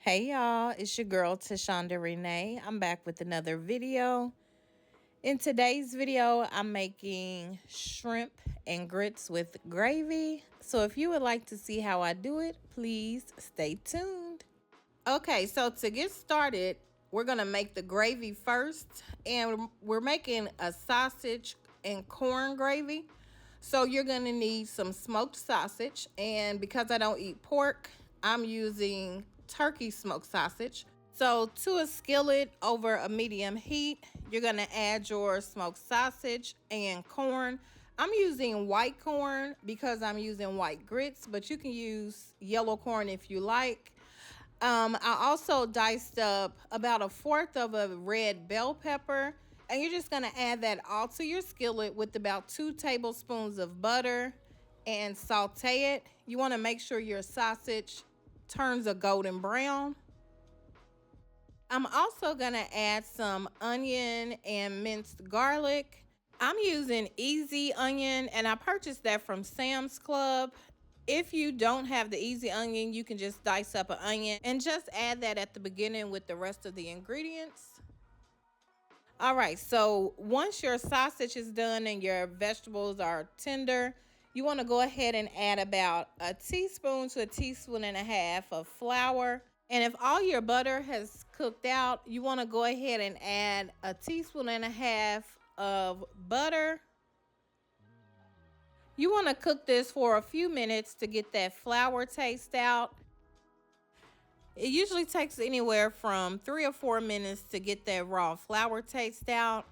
Hey y'all, it's your girl Tashondarenae. I'm back with another video. In today's video, I'm making shrimp and grits with gravy. So if you would like to see how I do it, please stay tuned. Okay, so to get started, we're gonna make the gravy first, and we're making a sausage and corn gravy. So you're gonna need some smoked sausage, and because I don't eat pork, I'm using turkey smoked sausage. So to a skillet over a medium heat, you're gonna add your smoked sausage and corn. I'm using white corn because I'm using white grits, but you can use yellow corn if you like. I also diced up about 1/4 of a red bell pepper, and you're just gonna add that all to your skillet with about 2 tablespoons of butter and saute it. You wanna make sure your sausage turns a golden brown. I'm also gonna add some onion and minced garlic. I'm using Easy Onion, and I purchased that from Sam's Club. If you don't have the Easy Onion, you can just dice up an onion and just add that at the beginning with the rest of the ingredients. All right, so once your sausage is done and your vegetables are tender, you want to go ahead and add about a teaspoon to a teaspoon and a half of flour. And if all your butter has cooked out, you want to go ahead and add a teaspoon and a half of butter. You want to cook this for a few minutes to get that flour taste out. It usually takes anywhere from 3 or 4 minutes to get that raw flour taste out.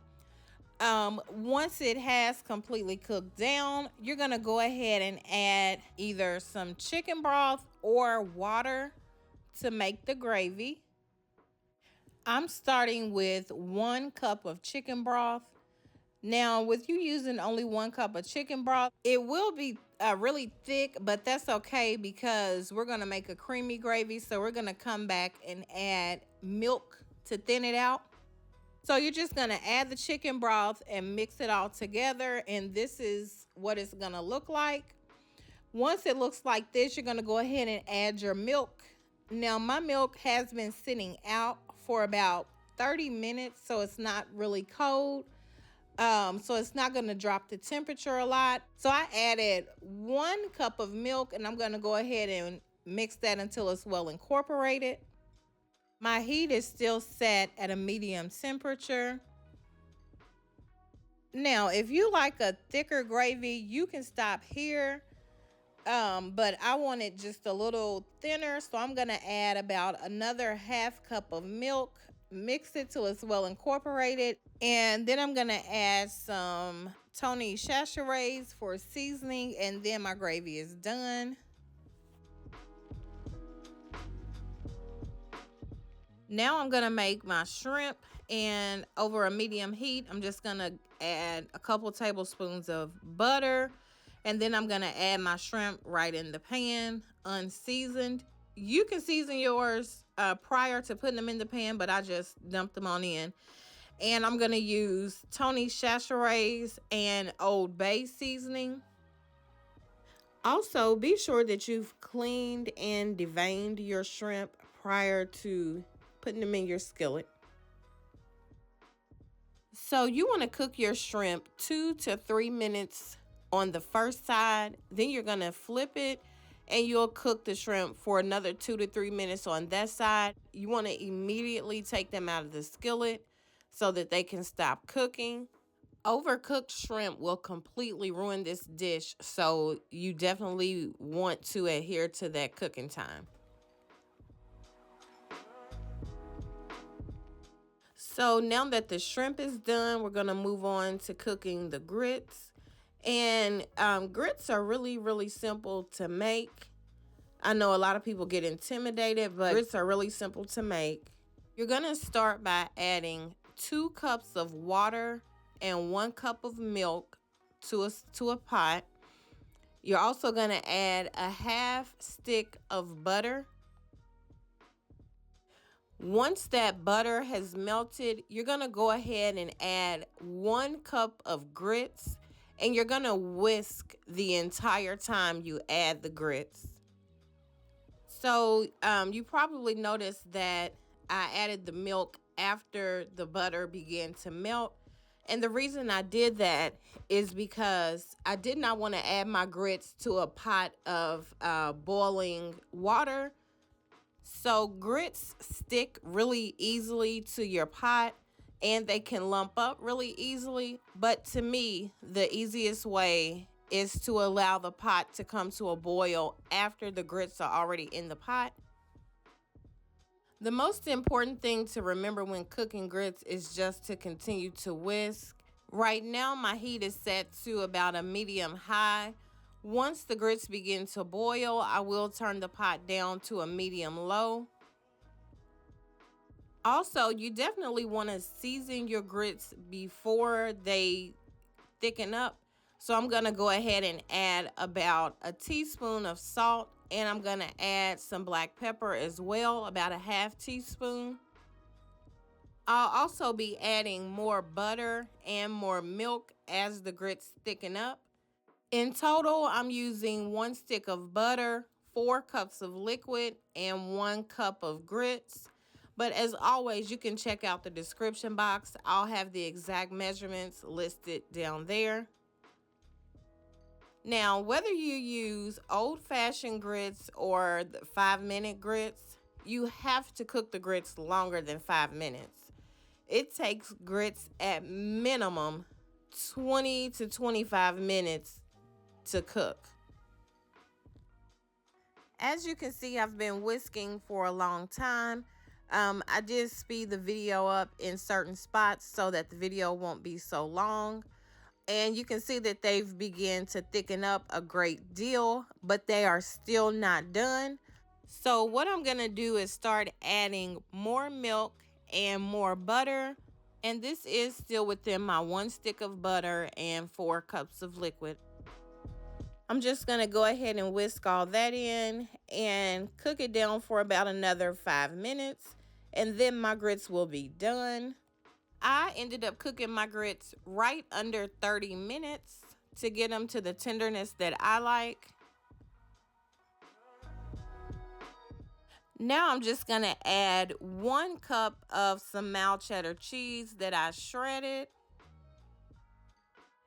Once it has completely cooked down, you're going to go ahead and add either some chicken broth or water to make the gravy. I'm starting with 1 cup of chicken broth. Now, with you using only 1 cup of chicken broth, it will be really thick, but that's okay because we're going to make a creamy gravy. So we're going to come back and add milk to thin it out. So you're just going to add the chicken broth and mix it all together. And this is what it's going to look like. Once it looks like this, you're going to go ahead and add your milk. Now, my milk has been sitting out for about 30 minutes, so it's not really cold. So it's not going to drop the temperature a lot. So I added 1 cup of milk, and I'm going to go ahead and mix that until it's well incorporated. My heat is still set at a medium temperature. Now, if you like a thicker gravy, you can stop here. But I want it just a little thinner, so I'm going to add about another 1/2 cup of milk. Mix it till it's well incorporated, and then I'm gonna add some Tony Chachere's for seasoning, and then my gravy is done. Now I'm gonna make my shrimp, and over a medium heat, I'm just gonna add a couple tablespoons of butter, and then I'm gonna add my shrimp right in the pan, unseasoned. You can season yours prior to putting them in the pan, but I just dumped them on in. And I'm going to use Tony Chachere's and Old Bay seasoning. Also, be sure that you've cleaned and deveined your shrimp prior to putting them in your skillet. So you want to cook your shrimp 2 to 3 minutes on the first side. Then you're going to flip it, and you'll cook the shrimp for another 2 to 3 minutes on that side. You want to immediately take them out of the skillet so that they can stop cooking. Overcooked shrimp will completely ruin this dish, so you definitely want to adhere to that cooking time. So now that the shrimp is done, we're going to move on to cooking the grits. And grits are really simple to make. I know a lot of people get intimidated, but grits are really simple to make. You're going to start by adding 2 cups of water and 1 cup of milk to a pot. You're also going to add a 1/2 stick of butter. Once that butter has melted, you're going to go ahead and add 1 cup of grits, and you're going to whisk the entire time you add the grits. So you probably noticed that I added the milk after the butter began to melt. And the reason I did that is because I did not want to add my grits to a pot of boiling water. So grits stick really easily to your pot and they can lump up really easily. But to me, the easiest way is to allow the pot to come to a boil after the grits are already in the pot. The most important thing to remember when cooking grits is just to continue to whisk. Right now, my heat is set to about a medium high. Once the grits begin to boil, I will turn the pot down to a medium low. Also, you definitely want to season your grits before they thicken up. So I'm going to go ahead and add about a teaspoon of salt, and I'm going to add some black pepper as well, about a half teaspoon. I'll also be adding more butter and more milk as the grits thicken up. In total, I'm using 1 stick of butter, 4 cups of liquid, and 1 cup of grits. But as always, you can check out the description box. I'll have the exact measurements listed down there. Now, whether you use old-fashioned grits or the 5-minute grits, you have to cook the grits longer than 5 minutes. It takes grits at minimum 20 to 25 minutes to cook. As you can see, I've been whisking for a long time. I did speed the video up in certain spots so that the video won't be so long. And you can see that they've begun to thicken up a great deal, but they are still not done. So what I'm gonna do is start adding more milk and more butter. And this is still within my 1 stick of butter and 4 cups of liquid. I'm just gonna go ahead and whisk all that in and cook it down for about another 5 minutes. And then my grits will be done. I ended up cooking my grits right under 30 minutes to get them to the tenderness that I like. Now I'm just gonna add 1 cup of some mild cheddar cheese that I shredded.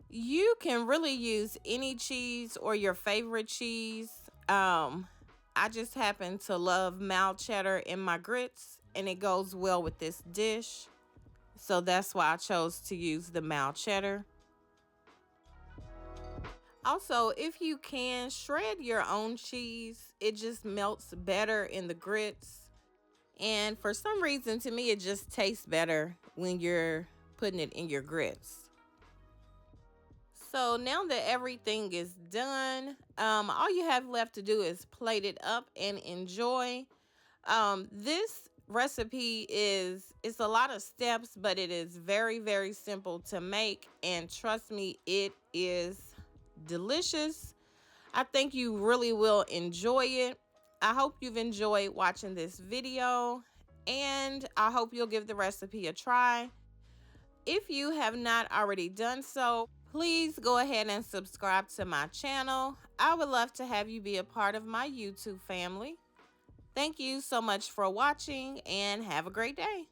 You can really use any cheese or your favorite cheese. I just happen to love mild cheddar in my grits and it goes well with this dish. So that's why I chose to use the mild cheddar. Also, if you can, shred your own cheese. It just melts better in the grits. And for some reason, to me, it just tastes better when you're putting it in your grits. So now that everything is done, all you have left to do is plate it up and enjoy. This recipe it's a lot of steps, but it is very, very simple to make, and trust me, it is delicious. I think you really will enjoy it. I hope you've enjoyed watching this video, and I hope you'll give the recipe a try. If you have not already done so, please go ahead and subscribe to my channel. I would love to have you be a part of my YouTube family. Thank you so much for watching and have a great day.